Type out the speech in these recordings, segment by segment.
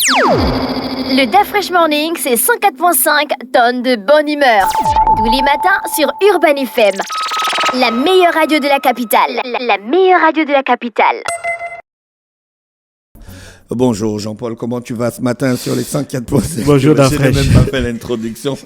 Le DAF Fresh Morning, c'est 104.5 tonnes de bonne humeur. Tous les matins sur Urban FM. La meilleure radio de la capitale. La meilleure radio de la capitale. Bonjour Jean-Paul, comment tu vas ce matin sur les 104.5? Bonjour Dafresh. Je n'ai même pas fait l'introduction.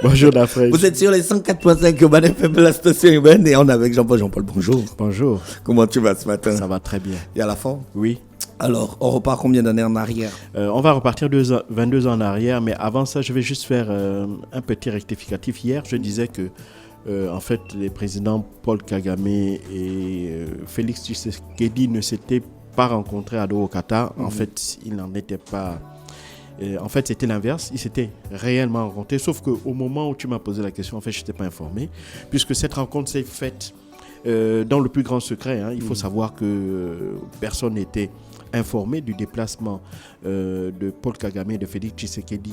Bonjour Dafresh. Vous êtes sur les 104.5 Urban FM, la station urbaine, et on est avec Jean-Paul. Jean-Paul, bonjour. Bonjour. Comment tu vas ce matin? Ça va très bien. Et à la forme? Oui. Alors, on repart combien d'années en arrière? On va repartir 22 ans en arrière, mais avant ça, je vais juste faire un petit rectificatif. Hier, je disais que, en fait, les présidents Paul Kagame et Félix Tshisekedi ne s'étaient pas rencontrés à Doha au Qatar. En fait, ils n'en étaient pas. En fait, c'était l'inverse. Ils s'étaient réellement rencontrés. Sauf qu'au moment où tu m'as posé la question, en fait, je n'étais pas informé, puisque cette rencontre s'est faite dans le plus grand secret. Il faut savoir que personne n'était informé du déplacement de Paul Kagame et de Félix Tshisekedi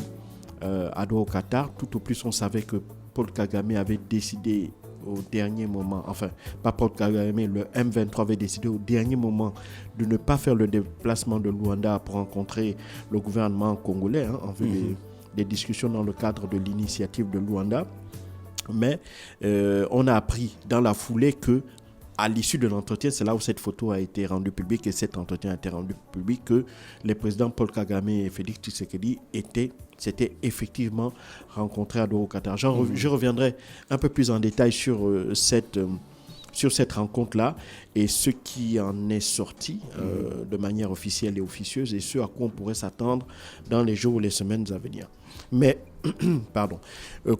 à Doha au Qatar. Tout au plus, on savait que Paul Kagame avait décidé au dernier moment, enfin, pas Paul Kagame, le M23 avait décidé au dernier moment de ne pas faire le déplacement de Luanda pour rencontrer le gouvernement congolais en vue des discussions dans le cadre de l'initiative de Luanda. Mais on a appris dans la foulée que, à l'issue de l'entretien, c'est là où cette photo a été rendue publique, et cet entretien a été rendu public, que les présidents Paul Kagame et Félix Tshisekedi s'étaient effectivement rencontrés à Doha au Qatar. Je reviendrai un peu plus en détail sur cette rencontre-là et ce qui en est sorti de manière officielle et officieuse, et ce à quoi on pourrait s'attendre dans les jours ou les semaines à venir. Mais,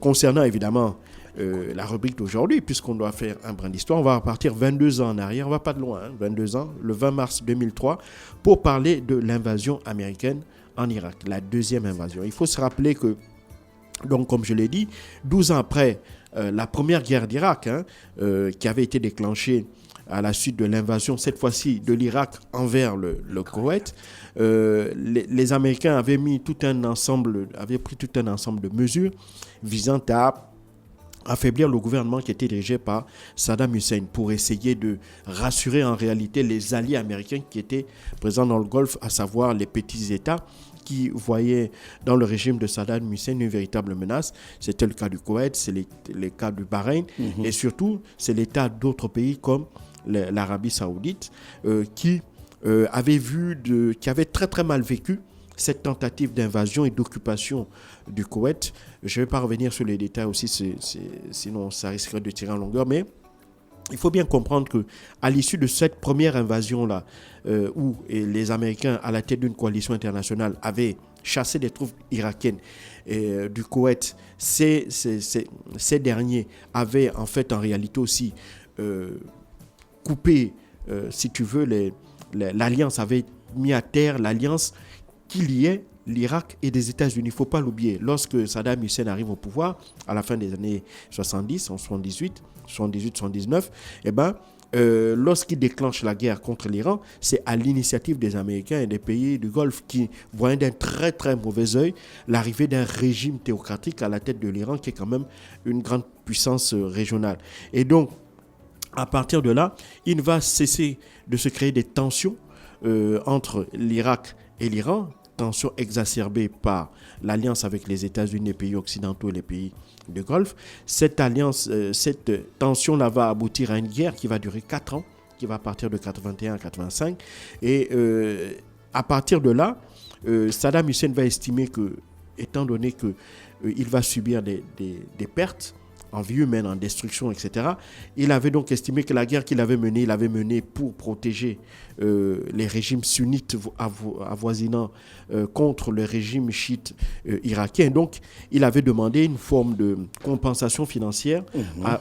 concernant évidemment la rubrique d'aujourd'hui, puisqu'on doit faire un brin d'histoire, on va repartir 22 ans en arrière, on ne va pas de loin, 22 ans, le 20 mars 2003, pour parler de l'invasion américaine en Irak, la deuxième invasion. Il faut se rappeler que, donc comme je l'ai dit, 12 ans après la première guerre d'Irak, qui avait été déclenchée à la suite de l'invasion, cette fois-ci de l'Irak envers le Koweït, les Américains avaient pris tout un ensemble de mesures visant à affaiblir le gouvernement qui était dirigé par Saddam Hussein, pour essayer de rassurer en réalité les alliés américains qui étaient présents dans le Golfe, à savoir les petits États qui voyaient dans le régime de Saddam Hussein une véritable menace. C'était le cas du Koweït, c'est le cas du Bahreïn, et surtout c'est l'état d'autres pays comme l'Arabie Saoudite qui avait très très mal vécu cette tentative d'invasion et d'occupation du Koweït. Je ne vais pas revenir sur les détails aussi, sinon ça risquerait de tirer en longueur, mais il faut bien comprendre qu'à l'issue de cette première invasion-là, où les Américains, à la tête d'une coalition internationale, avaient chassé des troupes irakiennes du Koweït, ces derniers avaient en fait en réalité aussi coupé, si tu veux, l'alliance, avait mis à terre l'alliance qui liait l'Irak et les États-Unis. Il ne faut pas l'oublier. Lorsque Saddam Hussein arrive au pouvoir, à la fin des années 70, en 78-79, lorsqu'il déclenche la guerre contre l'Iran, c'est à l'initiative des Américains et des pays du Golfe qui voyaient d'un très très mauvais œil l'arrivée d'un régime théocratique à la tête de l'Iran, qui est quand même une grande puissance régionale. Et donc, à partir de là, il va cesser de se créer des tensions entre l'Irak et l'Iran, tensions exacerbées par l'alliance avec les États-Unis, les pays occidentaux et les pays du Golfe. Cette tension-là va aboutir à une guerre qui va durer 4 ans, qui va partir de 81 à 85. Et à partir de là, Saddam Hussein va estimer que, étant donné qu'il va subir des pertes en vie humaine, en destruction, etc. Il avait donc estimé que la guerre qu'il avait menée, il l'avait menée pour protéger les régimes sunnites avoisinants contre le régime chiite irakien. Donc, il avait demandé une forme de compensation financière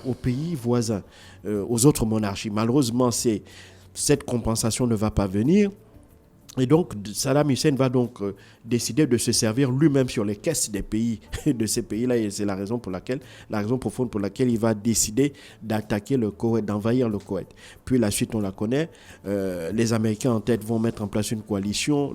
aux pays voisins, aux autres monarchies. Malheureusement, cette compensation ne va pas venir. Et donc, Saddam Hussein va donc décider de se servir lui-même sur les caisses des pays, de ces pays-là. Et c'est la raison profonde pour laquelle il va décider d'attaquer le Koweït, d'envahir le Koweït. Puis la suite, on la connaît. Les Américains en tête vont mettre en place une coalition.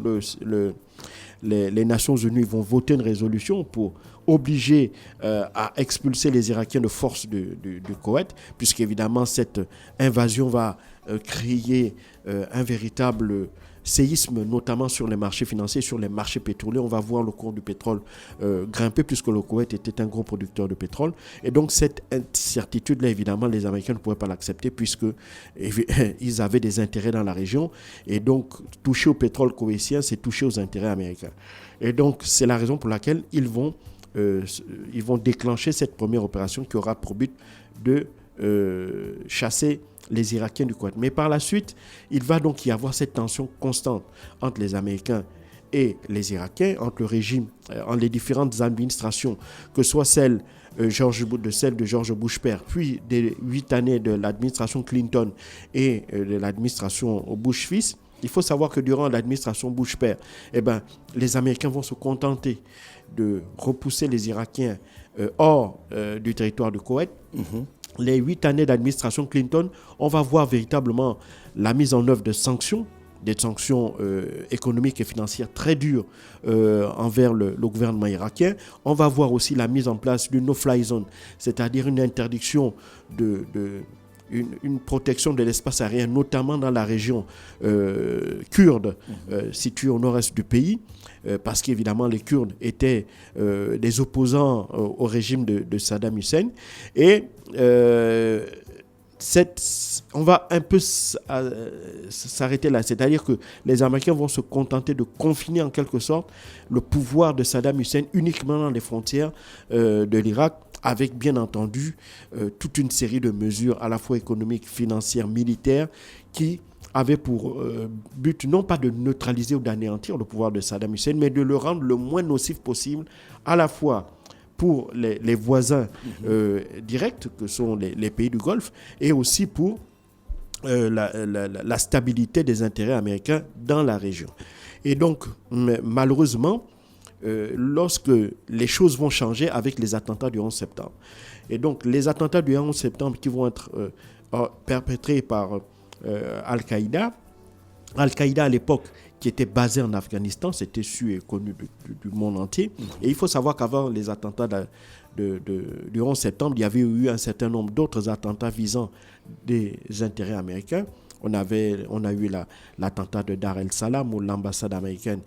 Les Nations Unies vont voter une résolution pour obliger à expulser les Irakiens de force du Koweït, puisqu'évidemment, cette invasion va créer un véritable séisme, notamment sur les marchés financiers, sur les marchés pétroliers. On va voir le cours du pétrole grimper puisque le Koweït était un gros producteur de pétrole. Et donc cette incertitude-là, évidemment, les Américains ne pouvaient pas l'accepter puisqu'ils avaient des intérêts dans la région. Et donc, toucher au pétrole koweïtien, c'est toucher aux intérêts américains. Et donc, c'est la raison pour laquelle ils vont déclencher cette première opération qui aura pour but de chasser les Irakiens du Koweït. Mais par la suite, il va donc y avoir cette tension constante entre les Américains et les Irakiens, entre le régime, entre les différentes administrations, que ce soit celle de George Bush père, puis des 8 années de l'administration Clinton et de l'administration Bush fils. Il faut savoir que durant l'administration Bush père, les Américains vont se contenter de repousser les Irakiens hors du territoire du Koweït. Les 8 années d'administration Clinton, on va voir véritablement la mise en œuvre de sanctions, des sanctions économiques et financières très dures envers le gouvernement irakien. On va voir aussi la mise en place d'une no-fly zone, c'est-à-dire une interdiction une protection de l'espace aérien, notamment dans la région kurde située au nord-est du pays, parce qu'évidemment les Kurdes étaient des opposants au régime de Saddam Hussein. Et on va un peu s'arrêter là, c'est-à-dire que les Américains vont se contenter de confiner en quelque sorte le pouvoir de Saddam Hussein uniquement dans les frontières de l'Irak, avec bien entendu toute une série de mesures à la fois économiques, financières, militaires, qui avaient pour but non pas de neutraliser ou d'anéantir le pouvoir de Saddam Hussein, mais de le rendre le moins nocif possible, à la fois pour les voisins directs, que sont les pays du Golfe, et aussi pour la stabilité des intérêts américains dans la région. Et donc, malheureusement, lorsque les choses vont changer avec les attentats du 11 septembre. Et donc, les attentats du 11 septembre qui vont être perpétrés par Al-Qaïda. Al-Qaïda, à l'époque, qui était basé en Afghanistan, c'était su et connu du monde entier. Et il faut savoir qu'avant les attentats du 11 septembre, il y avait eu un certain nombre d'autres attentats visant des intérêts américains. On a eu l'attentat de Dar el-Salam où l'ambassade américaine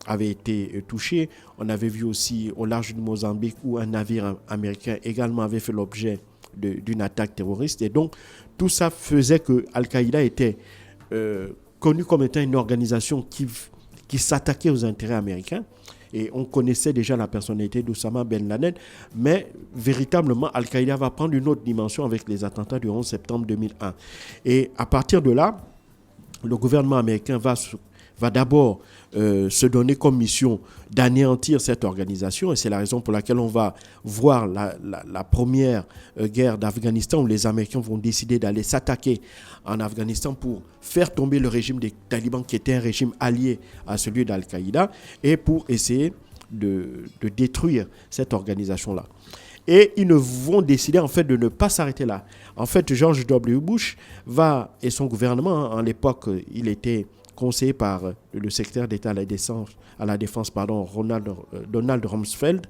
avait été touchée. On avait vu aussi au large du Mozambique où un navire américain également avait fait l'objet d'une attaque terroriste. Et donc, tout ça faisait que Al-Qaïda était connu comme étant une organisation qui s'attaquait aux intérêts américains. Et on connaissait déjà la personnalité d'Oussama Ben Laden, mais véritablement, Al-Qaïda va prendre une autre dimension avec les attentats du 11 septembre 2001. Et à partir de là, le gouvernement américain va d'abord se donner comme mission d'anéantir cette organisation, et c'est la raison pour laquelle on va voir la première guerre d'Afghanistan où les Américains vont décider d'aller s'attaquer en Afghanistan pour faire tomber le régime des talibans qui était un régime allié à celui d'Al-Qaïda et pour essayer de détruire cette organisation-là. Et ils vont décider en fait de ne pas s'arrêter là. En fait, George W. Bush et son gouvernement, à l'époque, il était conseillé par le secrétaire d'État à la défense, Donald Rumsfeld.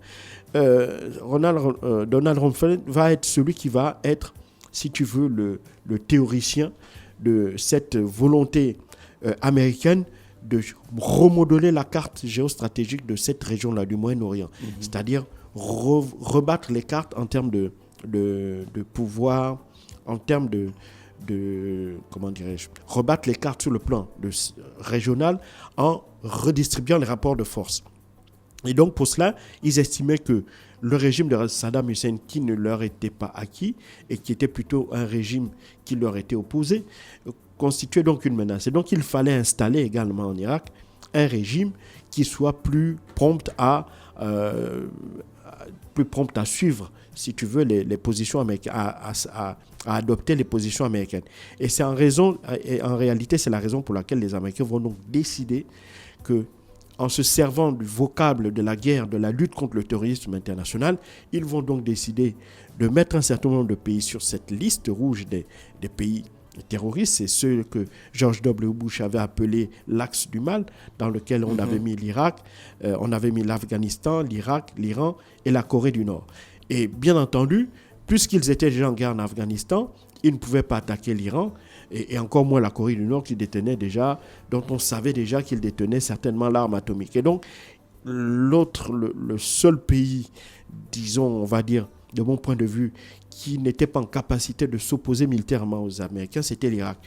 Donald Rumsfeld va être celui qui va être, si tu veux, le théoricien de cette volonté américaine de remodeler la carte géostratégique de cette région-là, du Moyen-Orient. C'est-à-dire rebattre les cartes en termes de pouvoir, en termes comment dirais-je, rebattre les cartes sur le plan régional en redistribuant les rapports de force. Et donc pour cela, ils estimaient que le régime de Saddam Hussein, qui ne leur était pas acquis et qui était plutôt un régime qui leur était opposé, constituait donc une menace. Et donc il fallait installer également en Irak un régime qui soit plus prompt à suivre, si tu veux, les positions américaines, à adopter les positions américaines. Et en réalité, c'est la raison pour laquelle les Américains vont donc décider que, en se servant du vocable de la guerre, de la lutte contre le terrorisme international, ils vont donc décider de mettre un certain nombre de pays sur cette liste rouge des pays terroristes. C'est ceux que George W. Bush avait appelé l'axe du mal, dans lequel on avait mis l'Irak, on avait mis l'Afghanistan, l'Irak, l'Iran et la Corée du Nord. Et bien entendu, puisqu'ils étaient déjà en guerre en Afghanistan, ils ne pouvaient pas attaquer l'Iran, et encore moins la Corée du Nord qui détenait déjà, dont on savait déjà qu'il détenait certainement l'arme atomique. Et donc, le seul pays, disons, on va dire, de mon point de vue, qui n'était pas en capacité de s'opposer militairement aux Américains, c'était l'Irak.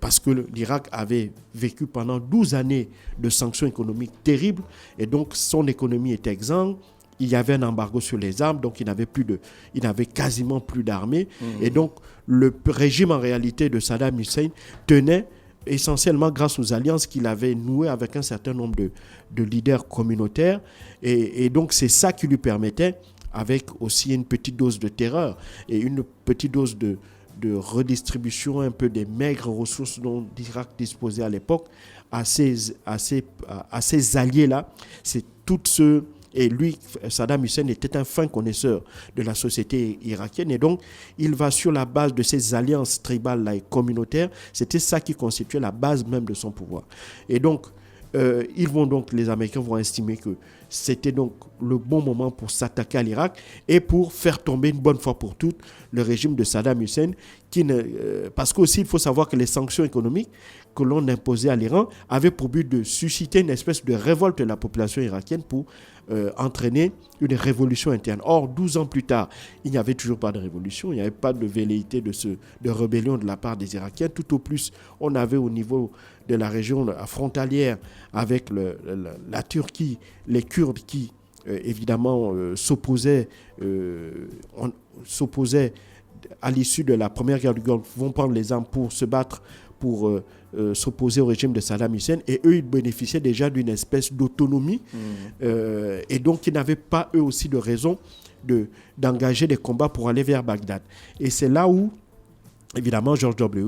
Parce que l'Irak avait vécu pendant 12 années de sanctions économiques terribles, et donc son économie était exsangue. Il y avait un embargo sur les armes, donc il n'avait quasiment plus d'armées. Et donc, le régime en réalité de Saddam Hussein tenait essentiellement grâce aux alliances qu'il avait nouées avec un certain nombre de leaders communautaires. Et donc, c'est ça qui lui permettait, avec aussi une petite dose de terreur et une petite dose de redistribution un peu des maigres ressources dont l'Irak disposait à l'époque, à ces alliés-là. C'est tout ce... Et lui, Saddam Hussein, était un fin connaisseur de la société irakienne. Et donc, il va sur la base de ces alliances tribales et communautaires. C'était ça qui constituait la base même de son pouvoir. Et donc, les Américains vont estimer que c'était donc le bon moment pour s'attaquer à l'Irak et pour faire tomber une bonne fois pour toutes le régime de Saddam Hussein. Parce qu'aussi, il faut savoir que les sanctions économiques que l'on imposait à l'Iran avaient pour but de susciter une espèce de révolte de la population irakienne pour entraîner une révolution interne. Or, 12 ans plus tard, il n'y avait toujours pas de révolution, il n'y avait pas de velléité de rébellion de la part des Irakiens. Tout au plus, on avait au niveau de la région frontalière avec la Turquie, les Kurdes qui, évidemment, s'opposaient à l'issue de la première guerre du Golfe, vont prendre les armes pour se battre, pour s'opposer au régime de Saddam Hussein. Et eux, ils bénéficiaient déjà d'une espèce d'autonomie. Et donc, ils n'avaient pas, eux aussi, de raison d'engager des combats pour aller vers Bagdad. Et c'est là où, évidemment, George W.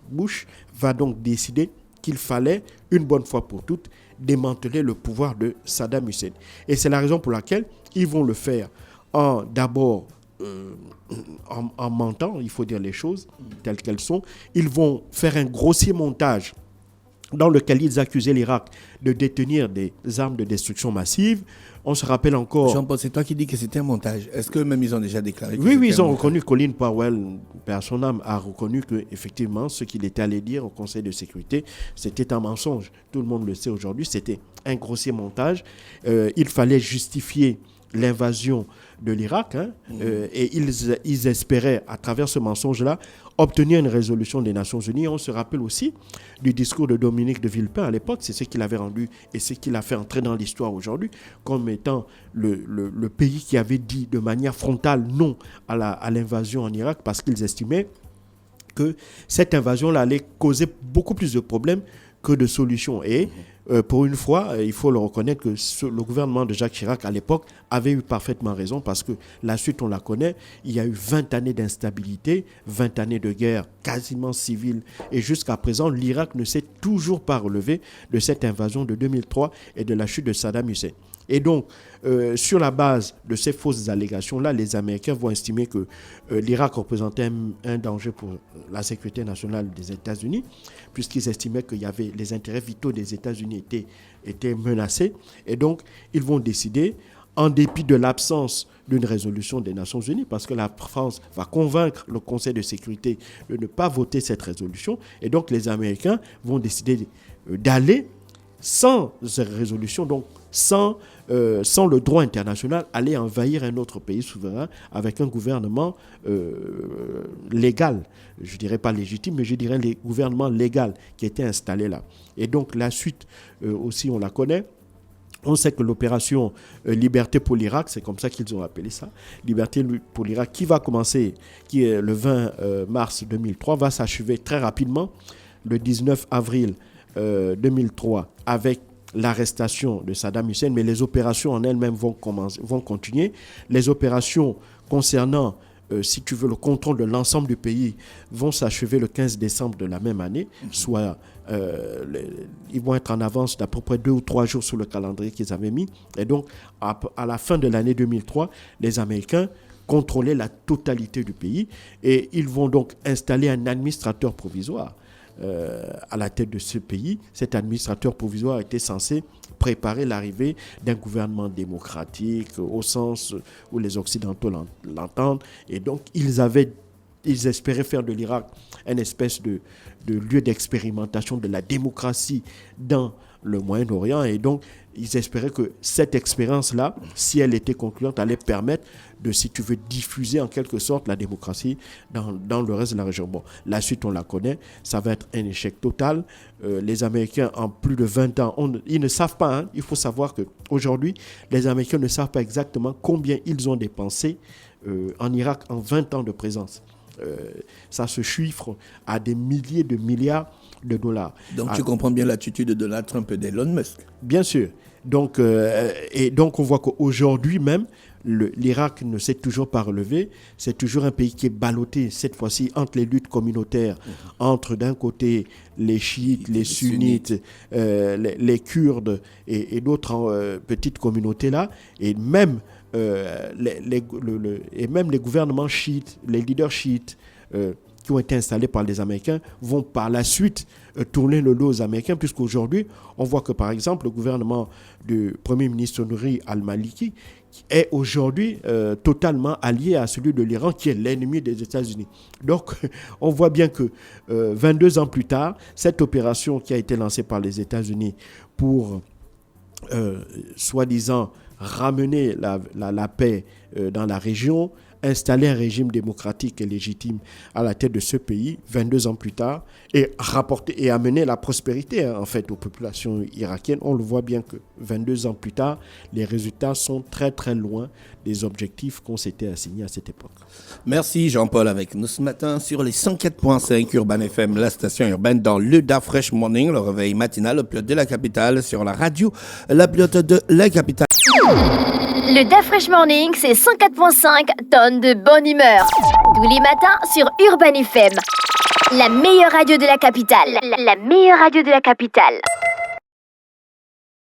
Bush va donc décider qu'il fallait, une bonne fois pour toutes, démanteler le pouvoir de Saddam Hussein. Et c'est la raison pour laquelle ils vont le faire d'abord en mentant, il faut dire les choses telles qu'elles sont. Ils vont faire un grossier montage dans lequel ils accusaient l'Irak de détenir des armes de destruction massive. On se rappelle encore... Jean-Paul, c'est toi qui dis que c'était un montage. Est-ce que même ils ont déjà déclaré que Oui, ils ont un reconnu, Colin Powell, père son âme, a reconnu qu'effectivement, ce qu'il était allé dire au Conseil de sécurité, c'était un mensonge. Tout le monde le sait aujourd'hui, c'était un grossier montage. Il fallait justifier l'invasion de l'Irak, et ils espéraient, à travers ce mensonge-là, obtenir une résolution des Nations Unies. On se rappelle aussi du discours de Dominique de Villepin à l'époque, c'est ce qu'il avait rendu et ce qu'il a fait entrer dans l'histoire aujourd'hui, comme étant le pays qui avait dit de manière frontale non à l'invasion en Irak, parce qu'ils estimaient que cette invasion-là allait causer beaucoup plus de problèmes que de solutions. Et pour une fois, il faut le reconnaître que le gouvernement de Jacques Chirac à l'époque avait eu parfaitement raison, parce que la suite on la connaît, il y a eu 20 années d'instabilité, 20 années de guerre quasiment civile, et jusqu'à présent l'Irak ne s'est toujours pas relevé de cette invasion de 2003 et de la chute de Saddam Hussein. Et donc, sur la base de ces fausses allégations-là, les Américains vont estimer que l'Irak représentait un danger pour la sécurité nationale des États-Unis, puisqu'ils estimaient qu'il y avait les intérêts vitaux des États-Unis étaient menacés. Et donc, ils vont décider, en dépit de l'absence d'une résolution des Nations Unies, parce que la France va convaincre le Conseil de sécurité de ne pas voter cette résolution. Et donc, les Américains vont décider d'aller sans résolution, donc sans le droit international, aller envahir un autre pays souverain avec un gouvernement légal. Je ne dirais pas légitime, mais je dirais le gouvernement légal qui était installé là. Et donc la suite aussi, on la connaît. On sait que l'opération Liberté pour l'Irak, c'est comme ça qu'ils ont appelé ça, Liberté pour l'Irak, qui va commencer, qui est le 20 mars 2003, va s'achever très rapidement, le 19 avril 2003, avec l'arrestation de Saddam Hussein, mais les opérations en elles-mêmes vont continuer. Les opérations concernant, si tu veux, le contrôle de l'ensemble du pays vont s'achever le 15 décembre de la même année, soit ils vont être en avance d'à peu près 2 ou 3 jours sur le calendrier qu'ils avaient mis. Et donc, à la fin de l'année 2003, les Américains contrôlaient la totalité du pays et ils vont donc installer un administrateur provisoire à la tête de ce pays. Cet administrateur provisoire était censé préparer l'arrivée d'un gouvernement démocratique au sens où les Occidentaux l'entendent. Et donc, ils avaient ils espéraient faire de l'Irak une espèce de lieu d'expérimentation de la démocratie dans le Moyen-Orient. Et donc, ils espéraient que cette expérience-là, si elle était concluante, allait permettre de, si tu veux, diffuser en quelque sorte la démocratie dans le reste de la région. Bon, la suite, on la connaît. Ça va être un échec total. Les Américains, en plus de 20 ans, ils ne savent pas. Il faut savoir qu'aujourd'hui, les Américains ne savent pas exactement combien ils ont dépensé en Irak en 20 ans de présence. Ça se chiffre à des milliers de milliards de dollars. Donc tu comprends bien l'attitude de Donald Trump et d'Elon Musk. Bien sûr. Donc, et donc on voit qu'aujourd'hui même, l'Irak ne s'est toujours pas relevé. C'est toujours un pays qui est ballotté, cette fois-ci, entre les luttes communautaires, entre d'un côté les chiites, les sunnites, les Kurdes et d'autres petites communautés là. Et même les gouvernements chiites, les leaders chiites qui ont été installés par les Américains vont par la suite tourner le dos aux Américains, puisqu'aujourd'hui, on voit que par exemple, le gouvernement du Premier ministre Nouri al-Maliki est aujourd'hui totalement allié à celui de l'Iran, qui est l'ennemi des États-Unis. Donc, on voit bien que 22 ans plus tard, cette opération qui a été lancée par les États-Unis pour, soi-disant, ramener la paix dans la région, installer un régime démocratique et légitime à la tête de ce pays 22 ans plus tard et amener la prospérité en fait aux populations irakiennes. On le voit bien que 22 ans plus tard, les résultats sont très très loin des objectifs qu'on s'était assignés à cette époque. Merci Jean-Paul avec nous ce matin sur les 104.5 Urban FM, la station urbaine dans le Da Fresh Morning, le réveil matinal, le pilote de la capitale sur la radio, la pilote de la capitale. Le Da Fresh Morning, c'est 104.5 tonnes de bonne humeur. Tous les matins sur Urban FM. La meilleure radio de la capitale. La meilleure radio de la capitale.